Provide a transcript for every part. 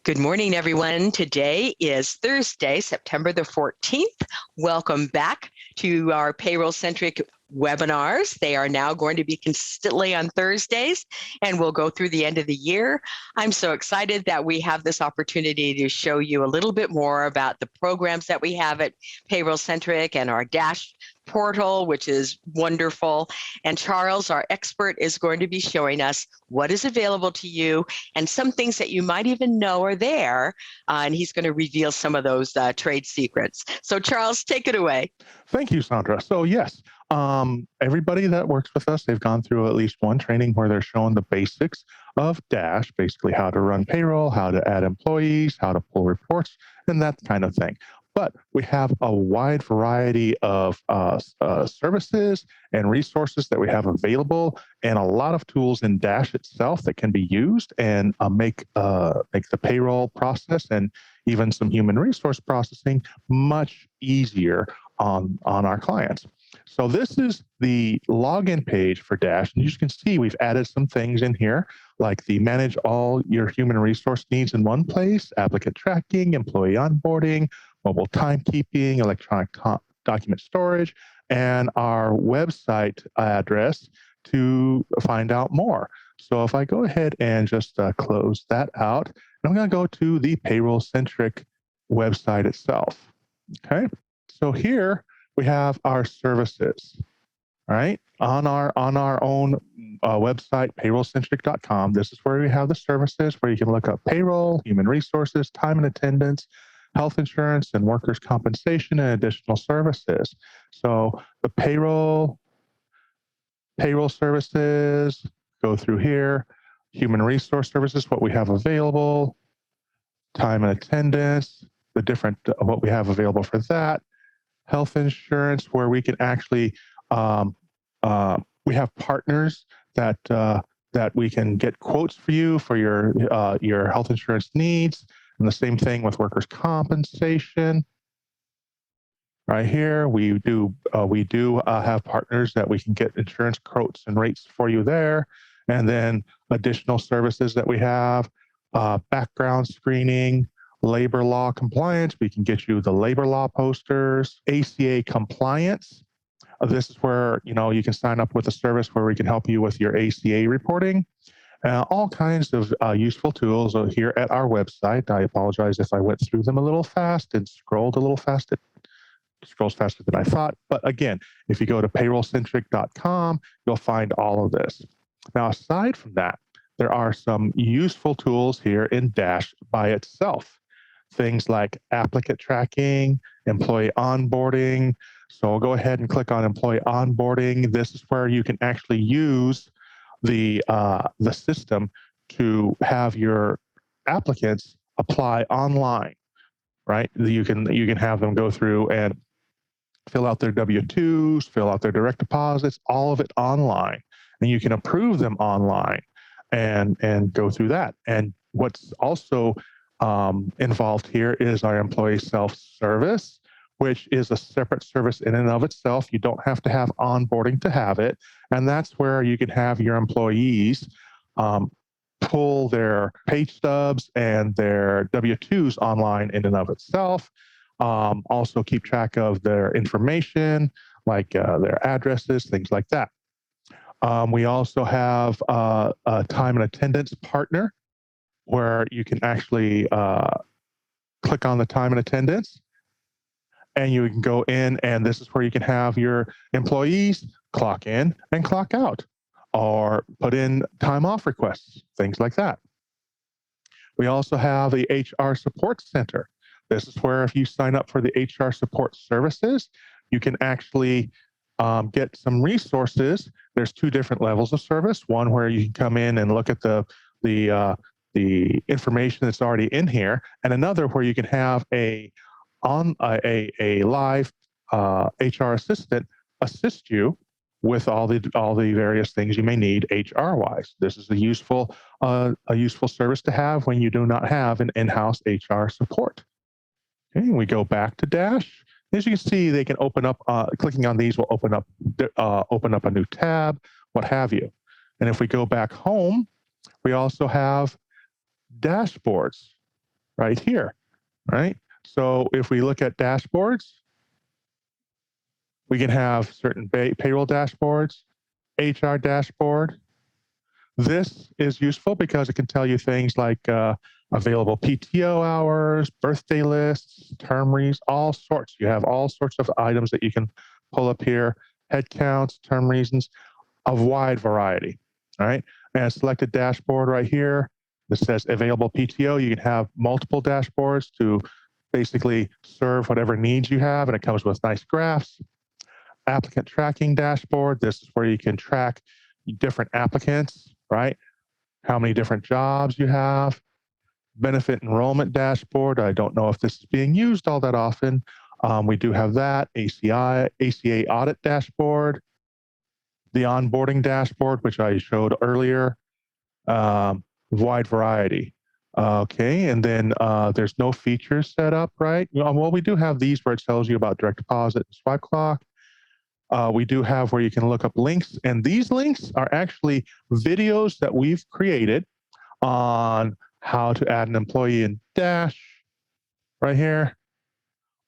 Good morning, everyone. Today is Thursday, September the 14th. Welcome back to our PayrollCentric webinars. They are now going to be consistently on Thursdays, and we'll go through the end of the year. I'm so excited that we have this opportunity to show you a little bit more about the programs that we have at PayrollCentric and our Dash portal, which is wonderful. And Charles, our expert, is going to be showing us what is available to you and some things that you might even know are there. And he's going to reveal some of those trade secrets. So Charles, take it away. Thank you, Saundra. So yes, everybody that works with us, they've gone through at least one training where they're showing the basics of Dash, basically how to run payroll, how to add employees, how to pull reports, and that kind of thing. But we have a wide variety of services and resources that we have available, and a lot of tools in Dash itself that can be used and make the payroll process and even some human resource processing much easier on our clients. So this is the login page for Dash, and you can see we've added some things in here, like the manage all your human resource needs in one place, applicant tracking, employee onboarding, mobile timekeeping, electronic document storage, and our website address to find out more. So if I go ahead and just close that out, I'm going to go to the PayrollCentric website itself. Okay, so here we have our services. All right, on our own website, payrollcentric.com. This is where we have the services where you can look up payroll, human resources, time and attendance, health insurance, and workers' compensation, and additional services. So the payroll services, go through here, human resource services, what we have available, time and attendance, the different, what we have available for that, health insurance, where we can actually, we have partners that we can get quotes for you for your health insurance needs. And the same thing with workers' compensation. Right here, we do have partners that we can get insurance quotes and rates for you there. And then additional services that we have, background screening, labor law compliance. We can get you the labor law posters, ACA compliance. This is where, you can sign up with a service where we can help you with your ACA reporting. All kinds of useful tools are here at our website. I apologize if I went through them a little fast and scrolled a little fast. It scrolls faster than I thought. But again, if you go to payrollcentric.com, you'll find all of this. Now, aside from that, there are some useful tools here in Dash by itself. Things like applicant tracking, employee onboarding. So I'll go ahead and click on employee onboarding. This is where you can actually use the system to have your applicants apply online, right? You can have them go through and fill out their W-2s, fill out their direct deposits, all of it online, and you can approve them online and go through that. And what's also involved here is our employee self-service, which is a separate service in and of itself. You don't have to have onboarding to have it. And that's where you can have your employees pull their pay stubs and their W-2s online in and of itself. Also keep track of their information, like their addresses, things like that. We also have a time and attendance partner where you can actually click on the time and attendance, and you can go in, and this is where you can have your employees clock in and clock out, or put in time off requests, things like that. We also have the HR support center. This is where if you sign up for the HR support services, you can actually get some resources. There's two different levels of service. One where you can come in and look at the information that's already in here, and another where you can have a live HR assistant assist you with all the various things you may need HR wise. This is a useful service to have when you do not have an in-house HR support. Okay, we go back to Dash. As you can see, they can open up. Clicking on these will open up a new tab, what have you. And if we go back home, we also have dashboards. right here, right? So if we look at dashboards, we can have certain payroll dashboards, HR dashboard. This is useful because it can tell you things like available PTO hours, birthday lists, term reasons, all sorts. You have all sorts of items that you can pull up here, head counts, term reasons, a wide variety. All right. And a selected dashboard right here that says available PTO. You can have multiple dashboards to basically serve whatever needs you have. And it comes with nice graphs. Applicant tracking dashboard. This is where you can track different applicants, right? How many different jobs you have. Benefit enrollment dashboard. I don't know if this is being used all that often. We do have that. ACA audit dashboard. The onboarding dashboard, which I showed earlier. Wide variety. Okay, and then there's no features set up, right? Well, we do have these where it tells you about direct deposit and swipe clock. We do have where you can look up links, and these links are actually videos that we've created on how to add an employee in Dash right here,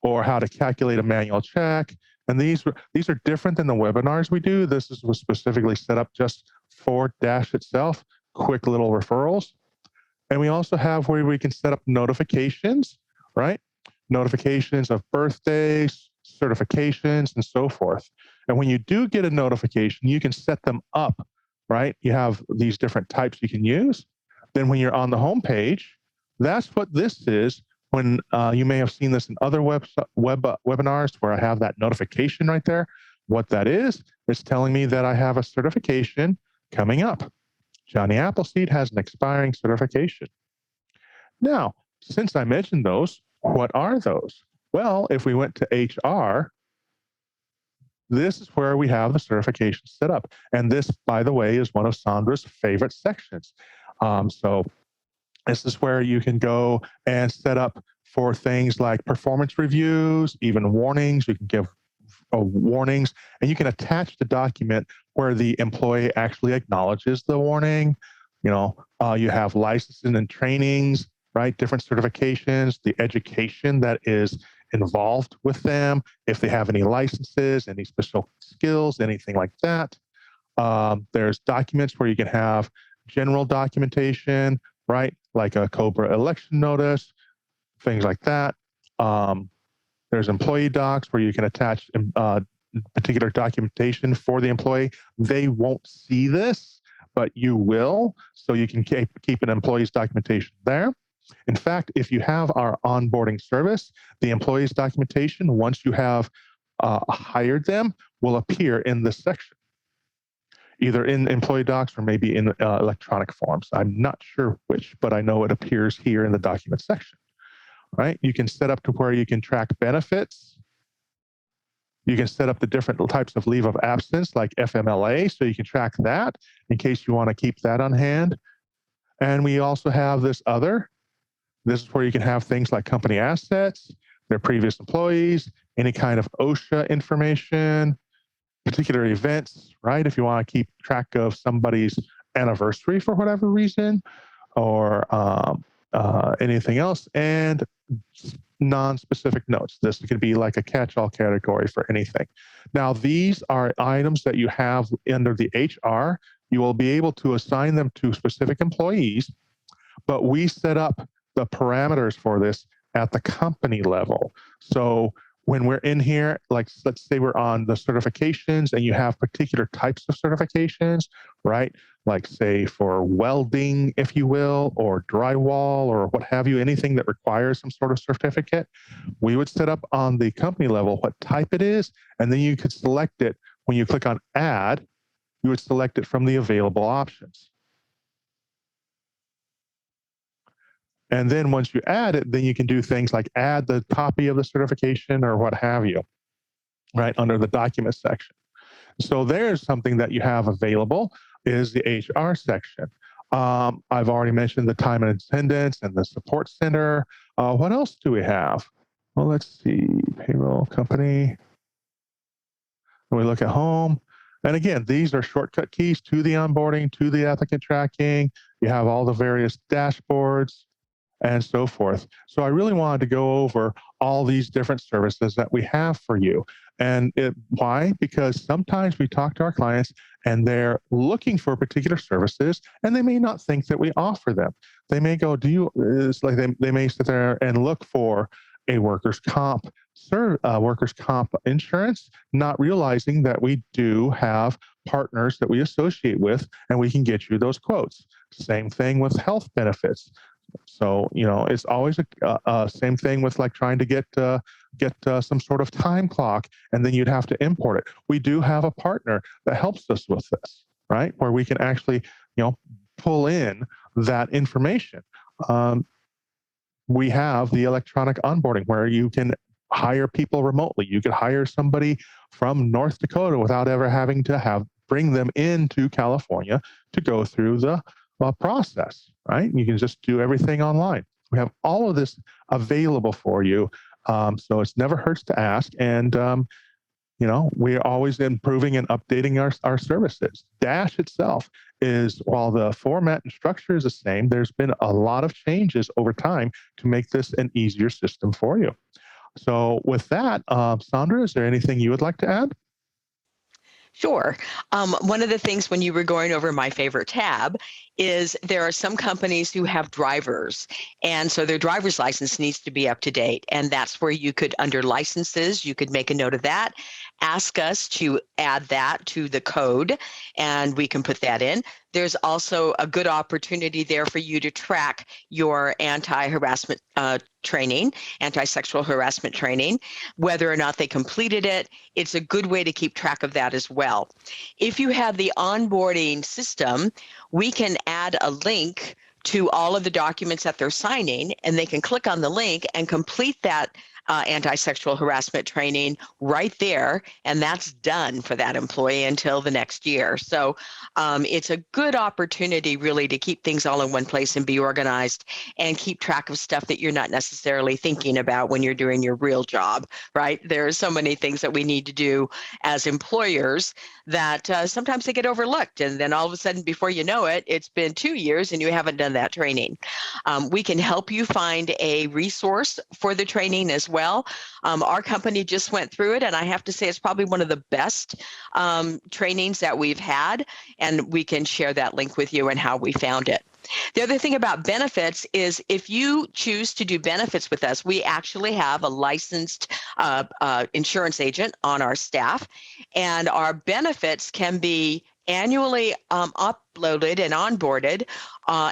or how to calculate a manual check. And these are different than the webinars we do. This was specifically set up just for Dash itself, quick little referrals. And we also have where we can set up notifications, right? Notifications of birthdays, certifications, and so forth. And when you do get a notification, you can set them up, right? You have these different types you can use. Then when you're on the home page, that's what this is. When you may have seen this in other webinars where I have that notification right there. What that is, it's telling me that I have a certification coming up. Johnny Appleseed has an expiring certification. Now, since I mentioned those, what are those? Well, if we went to HR, this is where we have the certification set up. And this, by the way, is one of Saundra's favorite sections. So this is where you can go and set up for things like performance reviews, even warnings. You can give warnings, and you can attach the document where the employee actually acknowledges the warning. You have licensing and trainings, right? Different certifications, the education that is involved with them, if they have any licenses, any special skills, anything like that. There's documents where you can have general documentation, right? Like a COBRA election notice, things like that. There's employee docs where you can attach particular documentation for the employee. They won't see this, but you will. So you can keep an employee's documentation there. In fact, if you have our onboarding service, the employee's documentation, once you have hired them, will appear in this section, either in employee docs or maybe in electronic forms. I'm not sure which, but I know it appears here in the document section. Right? You can set up to where you can track benefits. You can set up the different types of leave of absence like FMLA, so you can track that in case you want to keep that on hand. And we also have this other. This is where you can have things like company assets, their previous employees, any kind of OSHA information, particular events, right? If you want to keep track of somebody's anniversary for whatever reason, or anything else, and non-specific notes. This could be like a catch-all category for anything. Now, these are items that you have under the HR. You will be able to assign them to specific employees, but we set up the parameters for this at the company level. So when we're in here, like let's say we're on the certifications and you have particular types of certifications, right? Like say for welding, if you will, or drywall or what have you, anything that requires some sort of certificate, we would set up on the company level what type it is, and then you could select it. When you click on add, you would select it from the available options. And then once you add it, then you can do things like add the copy of the certification or what have you, right, under the document section. So there's something that you have available is the HR section. I've already mentioned the time and attendance and the support center. What else do we have? Well, let's see, payroll company. And we look at home. And again, these are shortcut keys to the onboarding, to the applicant tracking. You have all the various dashboards. and so forth. So I really wanted to go over all these different services that we have for you. Why? Because sometimes we talk to our clients and they're looking for particular services and they may not think that we offer them. They may go, it's like they may sit there and look for a workers' comp insurance, not realizing that we do have partners that we associate with and we can get you those quotes. Same thing with health benefits. So, it's always a same thing with like trying to get some sort of time clock, and then you'd have to import it. We do have a partner that helps us with this, right? Where we can actually, pull in that information. We have the electronic onboarding where you can hire people remotely. You could hire somebody from North Dakota without ever having to bring them into California to go through the process, right? You can just do everything online. We have all of this available for you. So it's never hurts to ask. And, we're always improving and updating our services. Dash itself while the format and structure is the same, there's been a lot of changes over time to make this an easier system for you. So with that, Saundra, is there anything you would like to add? Sure. One of the things when you were going over my favorite tab is there are some companies who have drivers, and so their driver's license needs to be up to date. And that's where you could, under licenses, you could make a note of that, ask us to add that to the code, and we can put that in. There's also a good opportunity there for you to track your anti-harassment training, anti-sexual harassment training, whether or not they completed it. It's a good way to keep track of that as well. If you have the onboarding system, we can add a link to all of the documents that they're signing, and they can click on the link and complete that anti-sexual harassment training right there, and that's done for that employee until the next year. So it's a good opportunity really to keep things all in one place and be organized and keep track of stuff that you're not necessarily thinking about when you're doing your real job, right? There are so many things that we need to do as employers that sometimes they get overlooked, and then all of a sudden, before you know it, it's been 2 years and you haven't done that training. We can help you find a resource for the training as well. Our company just went through it, and I have to say it's probably one of the best trainings that we've had, and we can share that link with you and how we found it. The other thing about benefits is if you choose to do benefits with us, we actually have a licensed insurance agent on our staff, and our benefits can be annually uploaded and onboarded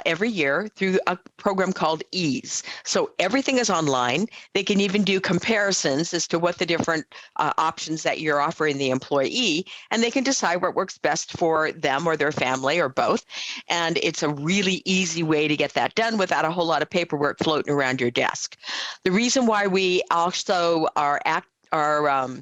every year through a program called Ease. So everything is online. They can even do comparisons as to what the different options that you're offering the employee, and they can decide what works best for them or their family or both. And it's a really easy way to get that done without a whole lot of paperwork floating around your desk. The reason why we also are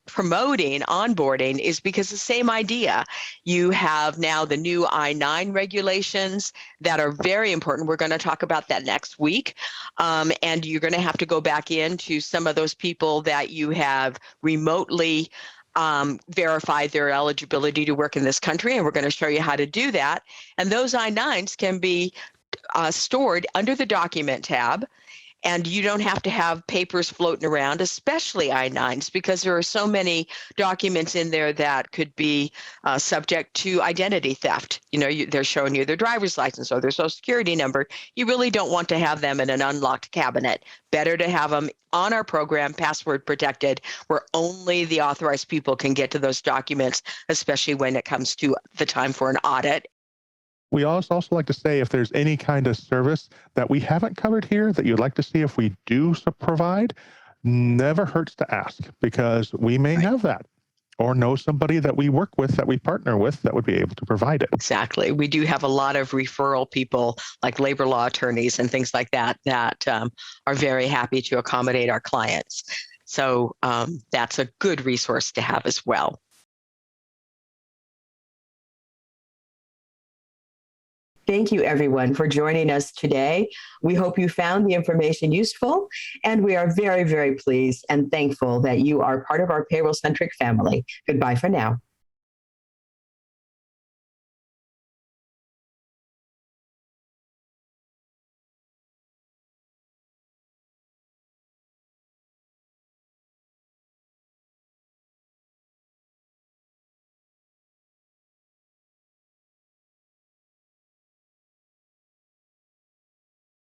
promoting onboarding is because the same idea. You have now the new I-9 regulations that are very important. We're going to talk about that next week. And you're going to have to go back into some of those people that you have remotely verify their eligibility to work in this country. And we're going to show you how to do that. And those I-9s can be stored under the document tab. And you don't have to have papers floating around, especially I-9s, because there are so many documents in there that could be subject to identity theft. They're showing you their driver's license or their social security number. You really don't want to have them in an unlocked cabinet. Better to have them on our program, password protected, where only the authorized people can get to those documents, especially when it comes to the time for an audit. We also like to say if there's any kind of service that we haven't covered here that you'd like to see if we do provide, never hurts to ask, because we may have that or know somebody that we work with, that we partner with, that would be able to provide it. Exactly. We do have a lot of referral people like labor law attorneys and things like that are very happy to accommodate our clients. So that's a good resource to have as well. Thank you, everyone, for joining us today. We hope you found the information useful, and we are very, very pleased and thankful that you are part of our PayrollCentric family. Goodbye for now.